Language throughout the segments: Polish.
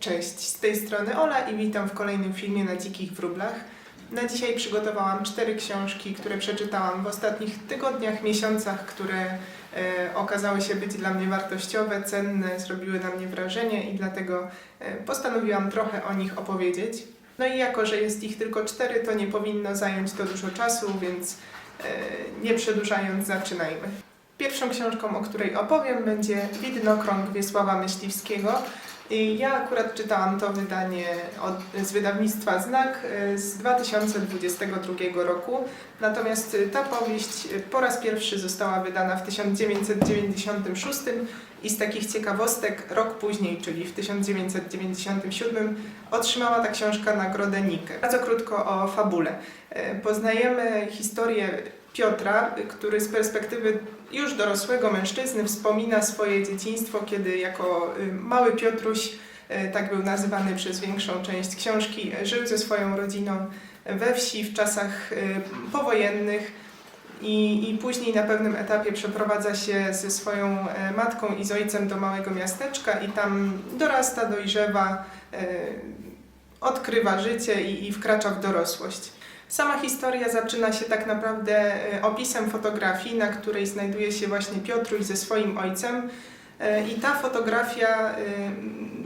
Cześć, z tej strony Ola i witam w kolejnym filmie na Dzikich Wróblach. Na dzisiaj przygotowałam 4 książki, które przeczytałam w ostatnich tygodniach, miesiącach, które okazały się być dla mnie wartościowe, cenne, zrobiły na mnie wrażenie i dlatego postanowiłam trochę o nich opowiedzieć. No i jako, że jest ich tylko 4, to nie powinno zająć to dużo czasu, więc nie przedłużając, zaczynajmy. Pierwszą książką, o której opowiem, będzie Widnokrąg Wiesława Myśliwskiego. Ja akurat czytałam to wydanie z wydawnictwa Znak z 2022 roku, natomiast ta powieść po raz pierwszy została wydana w 1996 i z takich ciekawostek rok później, czyli w 1997, otrzymała ta książka nagrodę Nike. Bardzo krótko o fabule. Poznajemy historię Piotra, który z perspektywy już dorosłego mężczyzny wspomina swoje dzieciństwo, kiedy jako mały Piotruś, tak był nazywany przez większą część książki, żył ze swoją rodziną we wsi w czasach powojennych i później na pewnym etapie przeprowadza się ze swoją matką i z ojcem do małego miasteczka i tam dorasta, dojrzewa, odkrywa życie i wkracza w dorosłość. Sama historia zaczyna się tak naprawdę opisem fotografii, na której znajduje się właśnie Piotruś ze swoim ojcem i ta fotografia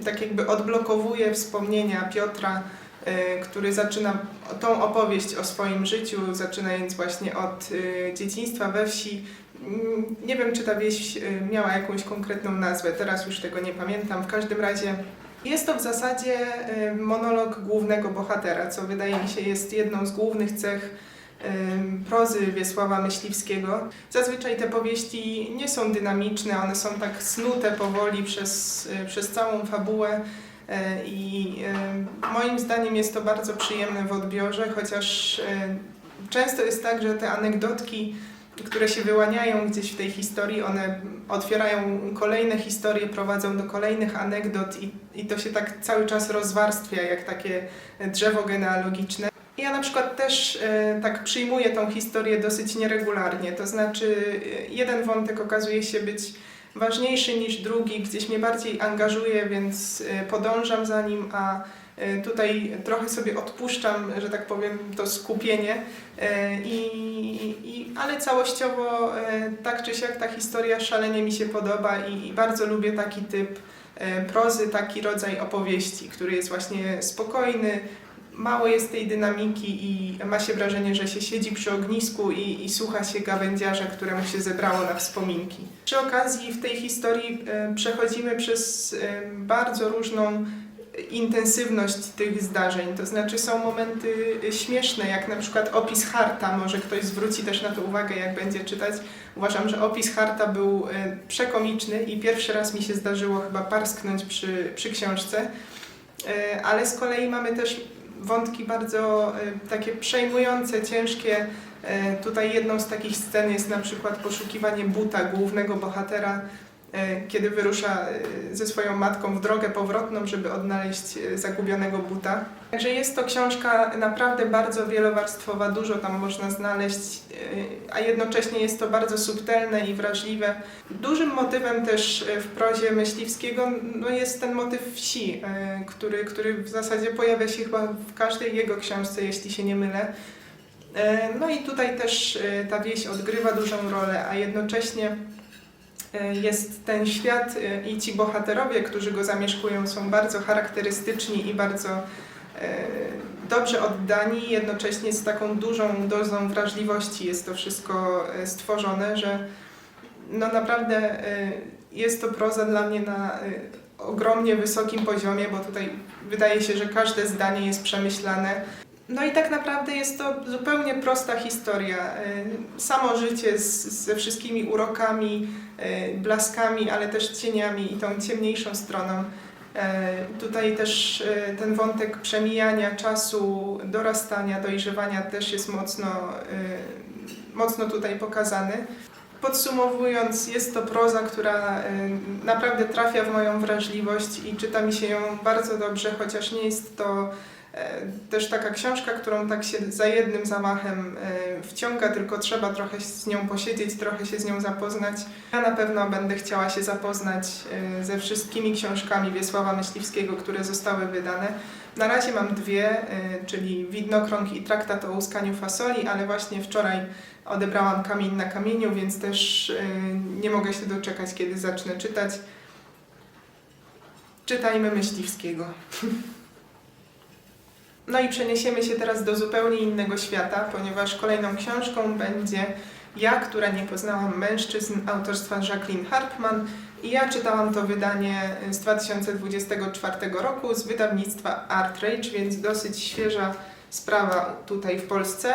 tak jakby odblokowuje wspomnienia Piotra, który zaczyna tą opowieść o swoim życiu, zaczynając właśnie od dzieciństwa we wsi. Nie wiem, czy ta wieś miała jakąś konkretną nazwę, teraz już tego nie pamiętam. W każdym razie jest to w zasadzie monolog głównego bohatera, co wydaje mi się jest jedną z głównych cech prozy Wiesława Myśliwskiego. Zazwyczaj te powieści nie są dynamiczne, one są tak snute powoli przez całą fabułę i moim zdaniem jest to bardzo przyjemne w odbiorze, chociaż często jest tak, że te anegdotki, które się wyłaniają gdzieś w tej historii, one otwierają kolejne historie, prowadzą do kolejnych anegdot i to się tak cały czas rozwarstwia, jak takie drzewo genealogiczne. Ja na przykład też tak przyjmuję tą historię dosyć nieregularnie, to znaczy jeden wątek okazuje się być ważniejszy niż drugi, gdzieś mnie bardziej angażuje, więc podążam za nim, a tutaj trochę sobie odpuszczam, że tak powiem, to skupienie, ale całościowo tak czy siak ta historia szalenie mi się podoba i bardzo lubię taki typ prozy, taki rodzaj opowieści, który jest właśnie spokojny, mało jest tej dynamiki i ma się wrażenie, że się siedzi przy ognisku i słucha się gawędziarza, któremu się zebrało na wspominki. Przy okazji w tej historii przechodzimy przez bardzo różną intensywność tych zdarzeń, to znaczy są momenty śmieszne, jak na przykład opis harta, może ktoś zwróci też na to uwagę, jak będzie czytać. Uważam, że opis harta był przekomiczny i pierwszy raz mi się zdarzyło chyba parsknąć przy książce, ale z kolei mamy też wątki bardzo takie przejmujące, ciężkie. Tutaj jedną z takich scen jest na przykład poszukiwanie buta głównego bohatera, kiedy wyrusza ze swoją matką w drogę powrotną, żeby odnaleźć zagubionego buta. Także jest to książka naprawdę bardzo wielowarstwowa, dużo tam można znaleźć, a jednocześnie jest to bardzo subtelne i wrażliwe. Dużym motywem też w prozie Myśliwskiego jest ten motyw wsi, który w zasadzie pojawia się chyba w każdej jego książce, jeśli się nie mylę. No i tutaj też ta wieś odgrywa dużą rolę, a jednocześnie jest ten świat i ci bohaterowie, którzy go zamieszkują, są bardzo charakterystyczni i bardzo dobrze oddani, jednocześnie z taką dużą dozą wrażliwości jest to wszystko stworzone, że no naprawdę jest to proza dla mnie na ogromnie wysokim poziomie, bo tutaj wydaje się, że każde zdanie jest przemyślane. No i tak naprawdę jest to zupełnie prosta historia. Samo życie ze wszystkimi urokami, blaskami, ale też cieniami i tą ciemniejszą stroną. Tutaj też ten wątek przemijania czasu, dorastania, dojrzewania też jest mocno tutaj pokazany. Podsumowując, jest to proza, która naprawdę trafia w moją wrażliwość i czyta mi się ją bardzo dobrze, chociaż nie jest to Też taka książka, którą tak się za jednym zamachem wciąga, tylko trzeba trochę z nią posiedzieć, trochę się z nią zapoznać. Ja na pewno będę chciała się zapoznać ze wszystkimi książkami Wiesława Myśliwskiego, które zostały wydane. Na razie mam dwie, czyli Widnokrąg i Traktat o łuskaniu fasoli, ale właśnie wczoraj odebrałam Kamień na kamieniu, więc też nie mogę się doczekać, kiedy zacznę czytać. Czytajmy Myśliwskiego. No i przeniesiemy się teraz do zupełnie innego świata, ponieważ kolejną książką będzie Ja, która nie poznałam mężczyzn, autorstwa Jacqueline Harpman. I ja czytałam to wydanie z 2024 roku z wydawnictwa ArtRage, więc dosyć świeża sprawa tutaj w Polsce.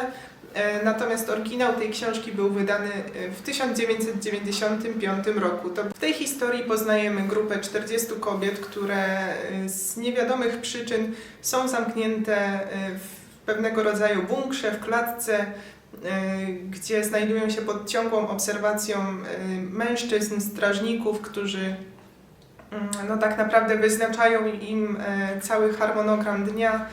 Natomiast oryginał tej książki był wydany w 1995 roku. To w tej historii poznajemy grupę 40 kobiet, które z niewiadomych przyczyn są zamknięte w pewnego rodzaju bunkrze, w klatce, gdzie znajdują się pod ciągłą obserwacją mężczyzn, strażników, którzy no, tak naprawdę wyznaczają im cały harmonogram dnia.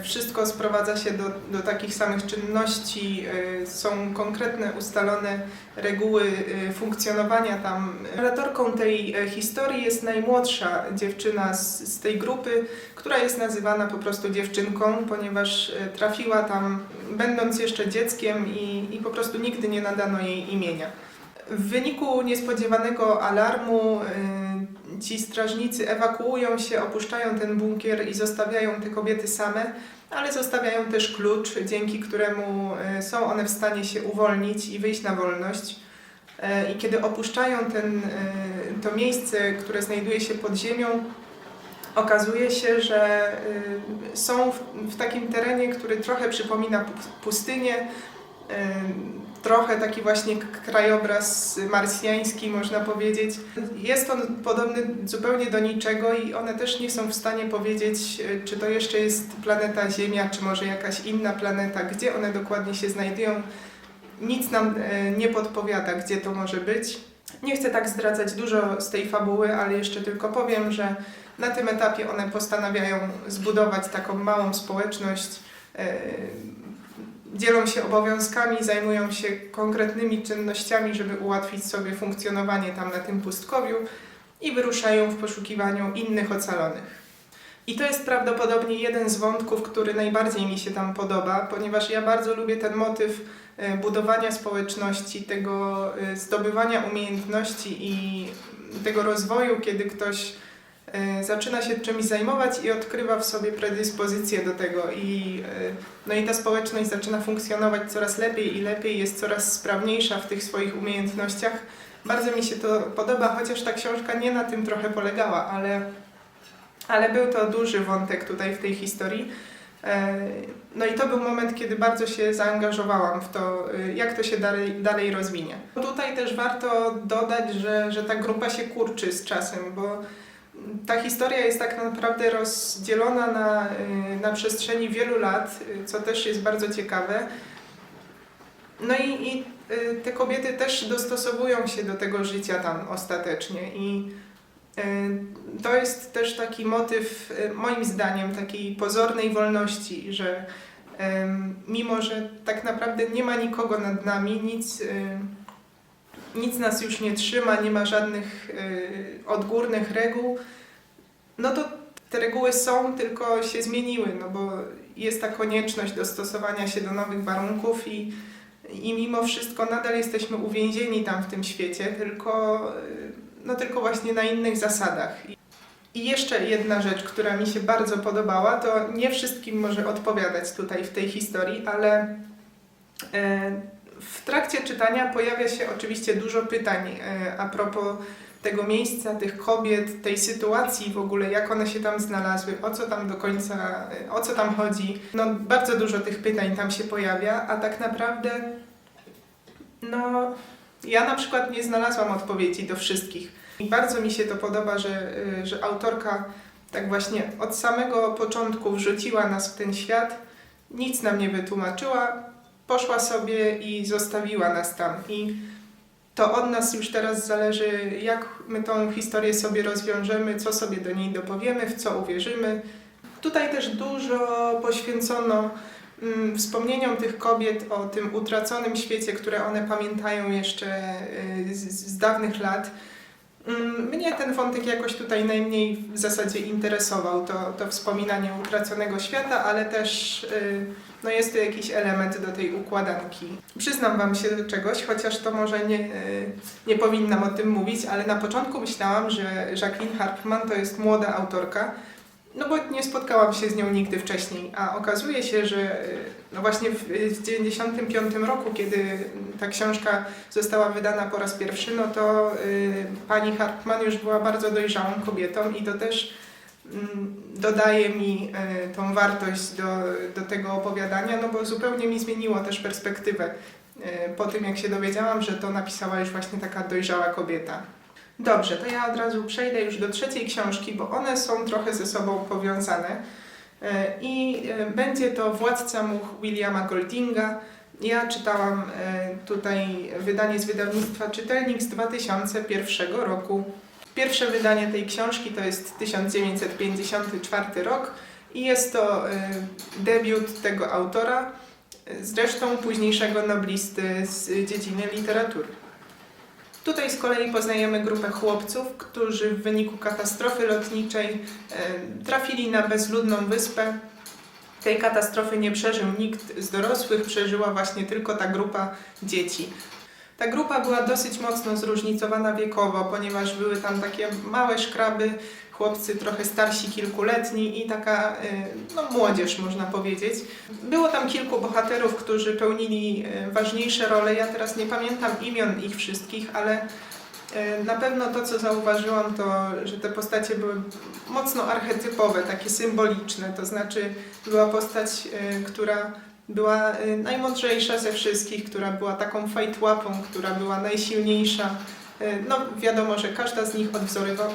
Wszystko sprowadza się do takich samych czynności, są konkretne, ustalone reguły funkcjonowania tam. Narratorką tej historii jest najmłodsza dziewczyna z tej grupy, która jest nazywana po prostu dziewczynką, ponieważ trafiła tam będąc jeszcze dzieckiem i po prostu nigdy nie nadano jej imienia. W wyniku niespodziewanego alarmu ci strażnicy ewakuują się, opuszczają ten bunkier i zostawiają te kobiety same, ale zostawiają też klucz, dzięki któremu są one w stanie się uwolnić i wyjść na wolność. I kiedy opuszczają to miejsce, które znajduje się pod ziemią, okazuje się, że są w takim terenie, który trochę przypomina pustynię, trochę taki właśnie krajobraz marsjański, można powiedzieć. Jest on podobny zupełnie do niczego i one też nie są w stanie powiedzieć, czy to jeszcze jest planeta Ziemia, czy może jakaś inna planeta, gdzie one dokładnie się znajdują. Nic nam nie podpowiada, gdzie to może być. Nie chcę tak zdradzać dużo z tej fabuły, ale jeszcze tylko powiem, że na tym etapie one postanawiają zbudować taką małą społeczność, dzielą się obowiązkami, zajmują się konkretnymi czynnościami, żeby ułatwić sobie funkcjonowanie tam na tym pustkowiu i wyruszają w poszukiwaniu innych ocalonych. I to jest prawdopodobnie jeden z wątków, który najbardziej mi się tam podoba, ponieważ ja bardzo lubię ten motyw budowania społeczności, tego zdobywania umiejętności i tego rozwoju, kiedy ktoś zaczyna się czymś zajmować i odkrywa w sobie predyspozycję do tego no i ta społeczność zaczyna funkcjonować coraz lepiej i lepiej, jest coraz sprawniejsza w tych swoich umiejętnościach. Bardzo mi się to podoba, chociaż ta książka nie na tym trochę polegała, ale był to duży wątek tutaj w tej historii. No i to był moment, kiedy bardzo się zaangażowałam w to, jak to się dalej rozwinie. Tutaj też warto dodać, że ta grupa się kurczy z czasem, bo ta historia jest tak naprawdę rozdzielona na przestrzeni wielu lat, co też jest bardzo ciekawe. No i te kobiety też dostosowują się do tego życia tam ostatecznie i to jest też taki motyw, moim zdaniem, takiej pozornej wolności, że mimo, że tak naprawdę nie ma nikogo nad nami, nic nas już nie trzyma, nie ma żadnych odgórnych reguł, no to te reguły są, tylko się zmieniły, no bo jest ta konieczność dostosowania się do nowych warunków i mimo wszystko nadal jesteśmy uwięzieni tam w tym świecie, tylko właśnie na innych zasadach. I jeszcze jedna rzecz, która mi się bardzo podobała, to nie wszystkim może odpowiadać tutaj w tej historii, ale w trakcie czytania pojawia się oczywiście dużo pytań a propos tego miejsca, tych kobiet, tej sytuacji w ogóle, jak one się tam znalazły, o co tam do końca, o co tam chodzi. No bardzo dużo tych pytań tam się pojawia, a tak naprawdę no ja na przykład nie znalazłam odpowiedzi do wszystkich. I bardzo mi się to podoba, że autorka tak właśnie od samego początku wrzuciła nas w ten świat, nic nam nie wytłumaczyła, poszła sobie i zostawiła nas tam. I to od nas już teraz zależy, jak my tą historię sobie rozwiążemy, co sobie do niej dopowiemy, w co uwierzymy. Tutaj też dużo poświęcono wspomnieniom tych kobiet o tym utraconym świecie, które one pamiętają jeszcze z dawnych lat. Mnie ten wątek jakoś tutaj najmniej w zasadzie interesował, to wspominanie utraconego świata, ale też no jest to jakiś element do tej układanki. Przyznam Wam się do czegoś, chociaż to może nie powinnam o tym mówić, ale na początku myślałam, że Jacqueline Harpman to jest młoda autorka, no bo nie spotkałam się z nią nigdy wcześniej, a okazuje się, że no właśnie w 1995 roku, kiedy ta książka została wydana po raz pierwszy, no to pani Harpman już była bardzo dojrzałą kobietą i to też dodaje mi tą wartość do tego opowiadania, no bo zupełnie mi zmieniło też perspektywę po tym, jak się dowiedziałam, że to napisała już właśnie taka dojrzała kobieta. Dobrze, to ja od razu przejdę już do trzeciej książki, bo one są trochę ze sobą powiązane. I będzie to Władca much Williama Goldinga. Ja czytałam tutaj wydanie z wydawnictwa Czytelnik z 2001 roku. Pierwsze wydanie tej książki to jest 1954 rok i jest to debiut tego autora, zresztą późniejszego noblisty z dziedziny literatury. Tutaj z kolei poznajemy grupę chłopców, którzy w wyniku katastrofy lotniczej trafili na bezludną wyspę. Tej katastrofy nie przeżył nikt z dorosłych, przeżyła właśnie tylko ta grupa dzieci. Ta grupa była dosyć mocno zróżnicowana wiekowo, ponieważ były tam takie małe szkraby, chłopcy trochę starsi, kilkuletni i taka no, młodzież, można powiedzieć. Było tam kilku bohaterów, którzy pełnili ważniejsze role. Ja teraz nie pamiętam imion ich wszystkich, ale na pewno to, co zauważyłam, to, że te postacie były mocno archetypowe, takie symboliczne. To znaczy była postać, która była najmądrzejsza ze wszystkich, która była taką fajtłapą, która była najsilniejsza. No wiadomo, że każda z nich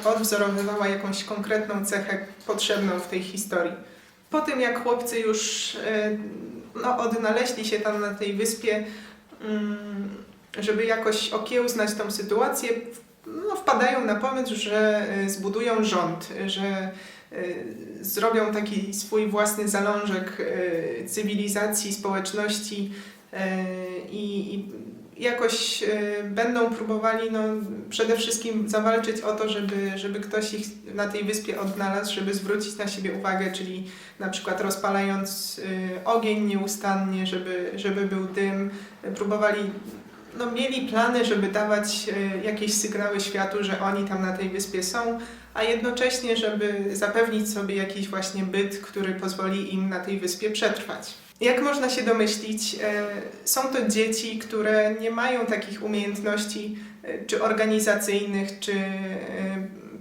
odwzorowywała jakąś konkretną cechę potrzebną w tej historii. Po tym jak chłopcy już no, odnaleźli się tam na tej wyspie, żeby jakoś okiełznać tą sytuację, no, wpadają na pomysł, że zbudują rząd, że zrobią taki swój własny zalążek cywilizacji, społeczności i jakoś będą próbowali no, przede wszystkim zawalczyć o to, żeby ktoś ich na tej wyspie odnalazł, żeby zwrócić na siebie uwagę, czyli na przykład rozpalając ogień nieustannie, żeby był dym. Próbowali, no, mieli plany, żeby dawać jakieś sygnały światu, że oni tam na tej wyspie są, a jednocześnie, żeby zapewnić sobie jakiś właśnie byt, który pozwoli im na tej wyspie przetrwać. Jak można się domyślić, są to dzieci, które nie mają takich umiejętności czy organizacyjnych, czy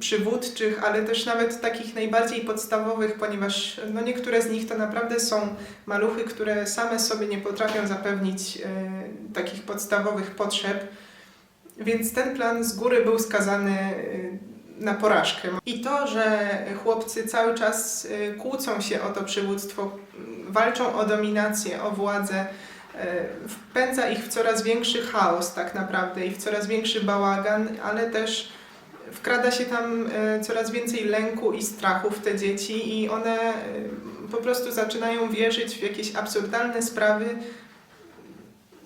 przywódczych, ale też nawet takich najbardziej podstawowych, ponieważ no, niektóre z nich to naprawdę są maluchy, które same sobie nie potrafią zapewnić takich podstawowych potrzeb, więc ten plan z góry był skazany na porażkę. I to, że chłopcy cały czas kłócą się o to przywództwo, walczą o dominację, o władzę, wpędza ich w coraz większy chaos tak naprawdę i w coraz większy bałagan, ale też wkrada się tam coraz więcej lęku i strachu w te dzieci i one po prostu zaczynają wierzyć w jakieś absurdalne sprawy,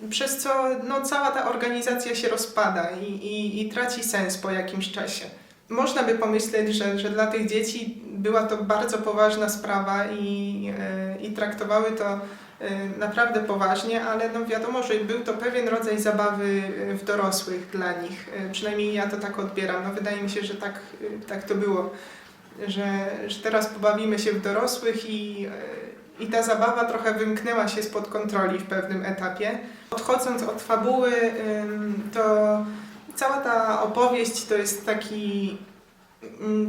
przez co no, cała ta organizacja się rozpada i traci sens po jakimś czasie. Można by pomyśleć, że dla tych dzieci była to bardzo poważna sprawa i traktowały to naprawdę poważnie, ale no wiadomo, że był to pewien rodzaj zabawy w dorosłych dla nich. Przynajmniej ja to tak odbieram. No wydaje mi się, że tak to było, że teraz pobawimy się w dorosłych i ta zabawa trochę wymknęła się spod kontroli w pewnym etapie. Odchodząc od fabuły, to cała ta opowieść to jest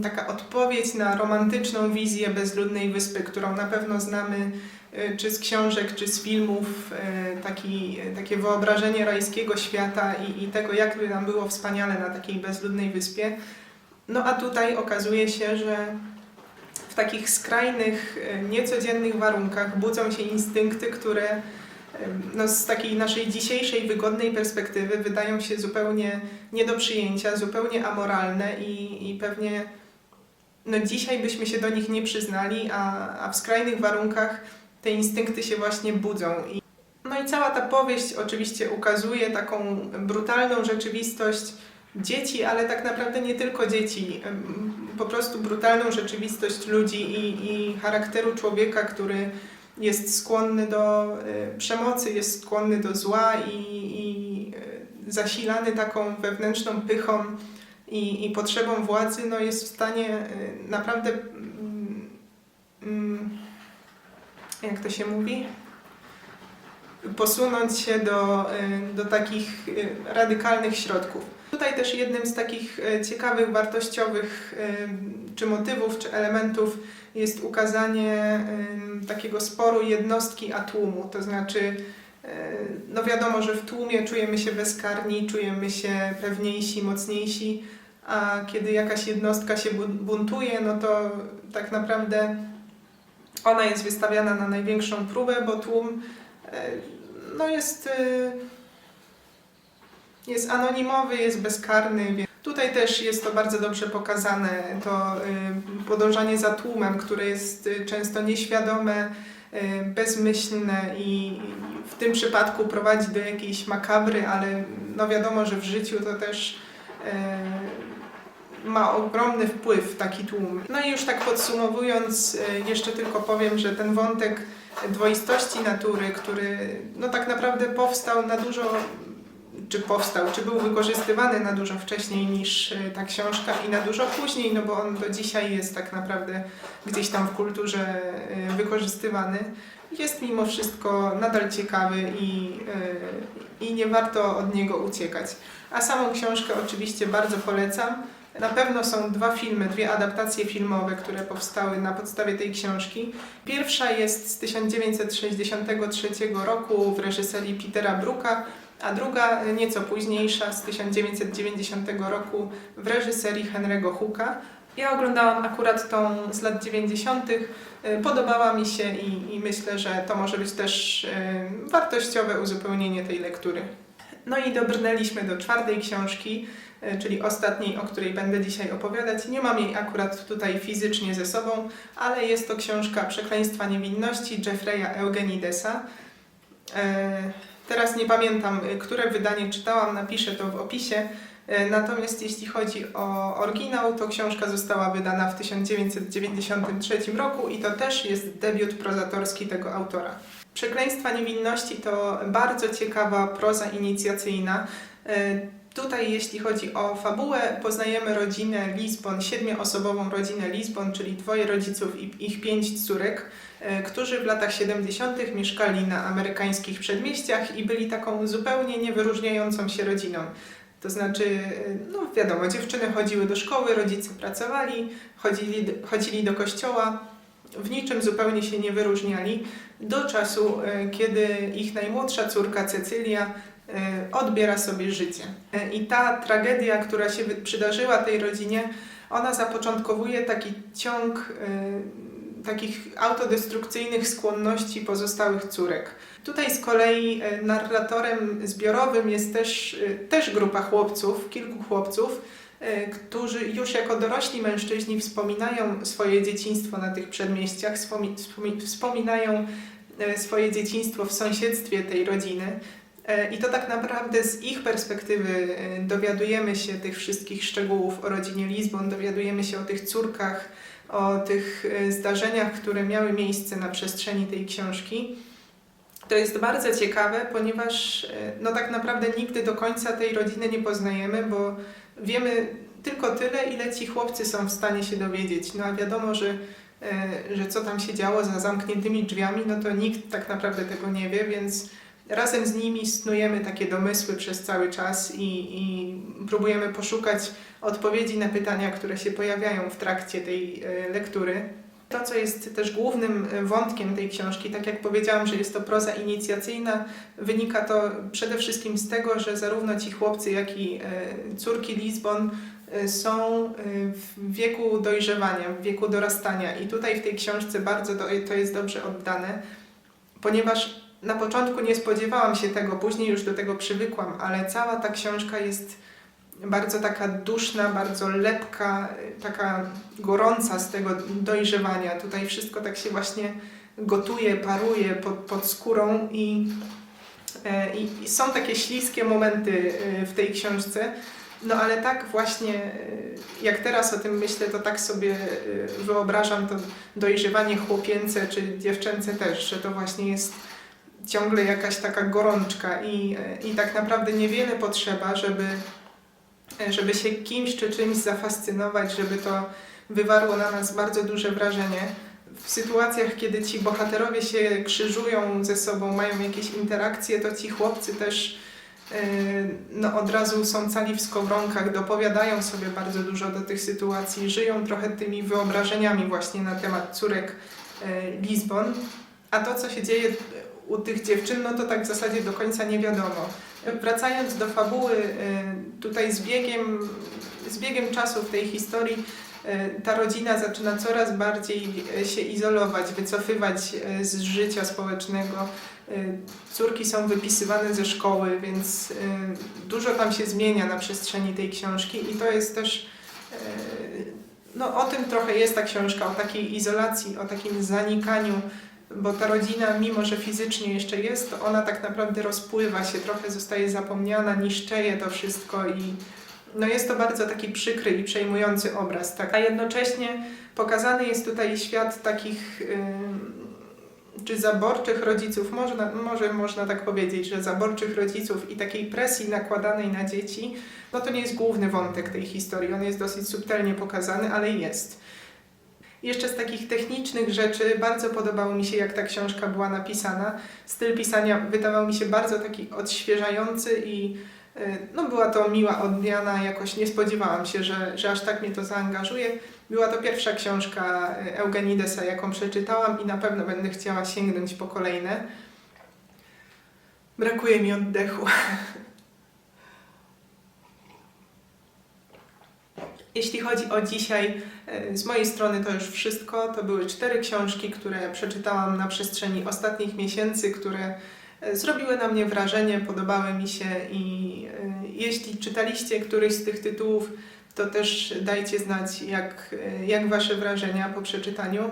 taka odpowiedź na romantyczną wizję bezludnej wyspy, którą na pewno znamy czy z książek, czy z filmów, takie wyobrażenie rajskiego świata i tego, jakby nam było wspaniale na takiej bezludnej wyspie. No a tutaj okazuje się, że w takich skrajnych, niecodziennych warunkach budzą się instynkty, które no, z takiej naszej dzisiejszej wygodnej perspektywy wydają się zupełnie nie do przyjęcia, zupełnie amoralne i pewnie no dzisiaj byśmy się do nich nie przyznali, a w skrajnych warunkach te instynkty się właśnie budzą. No i cała ta powieść oczywiście ukazuje taką brutalną rzeczywistość dzieci, ale tak naprawdę nie tylko dzieci, po prostu brutalną rzeczywistość ludzi i charakteru człowieka, który jest skłonny do przemocy, jest skłonny do zła i zasilany taką wewnętrzną pychą i potrzebą władzy, no jest w stanie naprawdę, jak to się mówi, posunąć się do takich radykalnych środków. Tutaj też jednym z takich ciekawych, wartościowych czy motywów, czy elementów jest ukazanie takiego sporu jednostki a tłumu. To znaczy, no wiadomo, że w tłumie czujemy się bezkarni, czujemy się pewniejsi, mocniejsi, a kiedy jakaś jednostka się buntuje, no to tak naprawdę ona jest wystawiana na największą próbę, bo tłum no jest anonimowy, jest bezkarny. Tutaj też jest to bardzo dobrze pokazane, to podążanie za tłumem, które jest często nieświadome, bezmyślne i w tym przypadku prowadzi do jakiejś makabry, ale no wiadomo, że w życiu to też ma ogromny wpływ taki tłum. No i już tak podsumowując, jeszcze tylko powiem, że ten wątek dwoistości natury, który no tak naprawdę powstał na dużo, czy był wykorzystywany na dużo wcześniej niż ta książka i na dużo później, no bo on do dzisiaj jest tak naprawdę gdzieś tam w kulturze wykorzystywany, jest mimo wszystko nadal ciekawy i nie warto od niego uciekać. A samą książkę oczywiście bardzo polecam. Na pewno są dwie adaptacje filmowe, które powstały na podstawie tej książki. Pierwsza jest z 1963 roku w reżyserii Petera Brooka, a druga nieco późniejsza z 1990 roku w reżyserii Henry'ego Hooka. Ja oglądałam akurat tą z lat 90. Podobała mi się i myślę, że to może być też wartościowe uzupełnienie tej lektury. No i dobrnęliśmy do czwartej książki, czyli ostatniej, o której będę dzisiaj opowiadać. Nie mam jej akurat tutaj fizycznie ze sobą, ale jest to książka Przekleństwa niewinności Jeffrey'a Eugenidesa. Teraz nie pamiętam, które wydanie czytałam, napiszę to w opisie. Natomiast jeśli chodzi o oryginał, to książka została wydana w 1993 roku i to też jest debiut prozatorski tego autora. Przekleństwa niewinności to bardzo ciekawa proza inicjacyjna. Tutaj jeśli chodzi o fabułę, poznajemy rodzinę Lisbon, 7-osobową rodzinę Lisbon, czyli 2 rodziców i ich 5 córek, którzy w latach 70. mieszkali na amerykańskich przedmieściach i byli taką zupełnie niewyróżniającą się rodziną. To znaczy, no wiadomo, dziewczyny chodziły do szkoły, rodzice pracowali, chodzili do kościoła, w niczym zupełnie się nie wyróżniali, do czasu, kiedy ich najmłodsza córka Cecylia odbiera sobie życie. I ta tragedia, która się przydarzyła tej rodzinie, ona zapoczątkowuje taki ciąg takich autodestrukcyjnych skłonności pozostałych córek. Tutaj z kolei narratorem zbiorowym jest też grupa chłopców, kilku chłopców, którzy już jako dorośli mężczyźni wspominają swoje dzieciństwo na tych przedmieściach, wspominają swoje dzieciństwo w sąsiedztwie tej rodziny. I to tak naprawdę z ich perspektywy dowiadujemy się tych wszystkich szczegółów o rodzinie Lisbon, dowiadujemy się o tych córkach, o tych zdarzeniach, które miały miejsce na przestrzeni tej książki. To jest bardzo ciekawe, ponieważ no tak naprawdę nigdy do końca tej rodziny nie poznajemy, bo wiemy tylko tyle, ile ci chłopcy są w stanie się dowiedzieć. No a wiadomo, że co tam się działo za zamkniętymi drzwiami, no to nikt tak naprawdę tego nie wie, więc razem z nimi snujemy takie domysły przez cały czas i próbujemy poszukać odpowiedzi na pytania, które się pojawiają w trakcie tej lektury. To, co jest też głównym wątkiem tej książki, tak jak powiedziałam, że jest to proza inicjacyjna, wynika to przede wszystkim z tego, że zarówno ci chłopcy, jak i córki Lisbon są w wieku dojrzewania, w wieku dorastania. I tutaj w tej książce bardzo to jest dobrze oddane, ponieważ na początku nie spodziewałam się tego, później już do tego przywykłam, ale cała ta książka jest bardzo taka duszna, bardzo lepka, taka gorąca z tego dojrzewania. Tutaj wszystko tak się właśnie gotuje, paruje pod skórą i są takie śliskie momenty w tej książce. No ale tak właśnie, jak teraz o tym myślę, to tak sobie wyobrażam to dojrzewanie chłopięce czy dziewczęce też, że to właśnie jest ciągle jakaś taka gorączka i tak naprawdę niewiele potrzeba, żeby się kimś czy czymś zafascynować, żeby to wywarło na nas bardzo duże wrażenie. W sytuacjach, kiedy ci bohaterowie się krzyżują ze sobą, mają jakieś interakcje, to ci chłopcy też no, od razu są cali w skowronkach, dopowiadają sobie bardzo dużo do tych sytuacji, żyją trochę tymi wyobrażeniami właśnie na temat córek Lizbon. A to, co się dzieje u tych dziewczyn, no to tak w zasadzie do końca nie wiadomo. Wracając do fabuły, tutaj z biegiem czasu w tej historii ta rodzina zaczyna coraz bardziej się izolować, wycofywać z życia społecznego. Córki są wypisywane ze szkoły, więc dużo tam się zmienia na przestrzeni tej książki i to jest też, no o tym trochę jest ta książka, o takiej izolacji, o takim zanikaniu, bo ta rodzina, mimo że fizycznie jeszcze jest, to ona tak naprawdę rozpływa się, trochę zostaje zapomniana, niszczeje to wszystko i no jest to bardzo taki przykry i przejmujący obraz. Tak? A jednocześnie pokazany jest tutaj świat takich czy zaborczych rodziców, może można tak powiedzieć, że zaborczych rodziców i takiej presji nakładanej na dzieci, no to nie jest główny wątek tej historii, on jest dosyć subtelnie pokazany, ale jest. Jeszcze z takich technicznych rzeczy bardzo podobało mi się, jak ta książka była napisana. Styl pisania wydawał mi się bardzo taki odświeżający i no była to miła odmiana, jakoś nie spodziewałam się, że aż tak mnie to zaangażuje. Była to pierwsza książka Eugenidesa, jaką przeczytałam i na pewno będę chciała sięgnąć po kolejne. Brakuje mi oddechu. Jeśli chodzi o dzisiaj, z mojej strony to już wszystko. To były 4 książki, które przeczytałam na przestrzeni ostatnich miesięcy, które zrobiły na mnie wrażenie, podobały mi się i jeśli czytaliście któryś z tych tytułów, to też dajcie znać, jak Wasze wrażenia po przeczytaniu.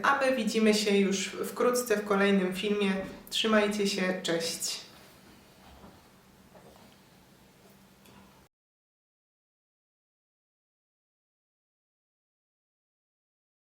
A my widzimy się już wkrótce w kolejnym filmie. Trzymajcie się, cześć!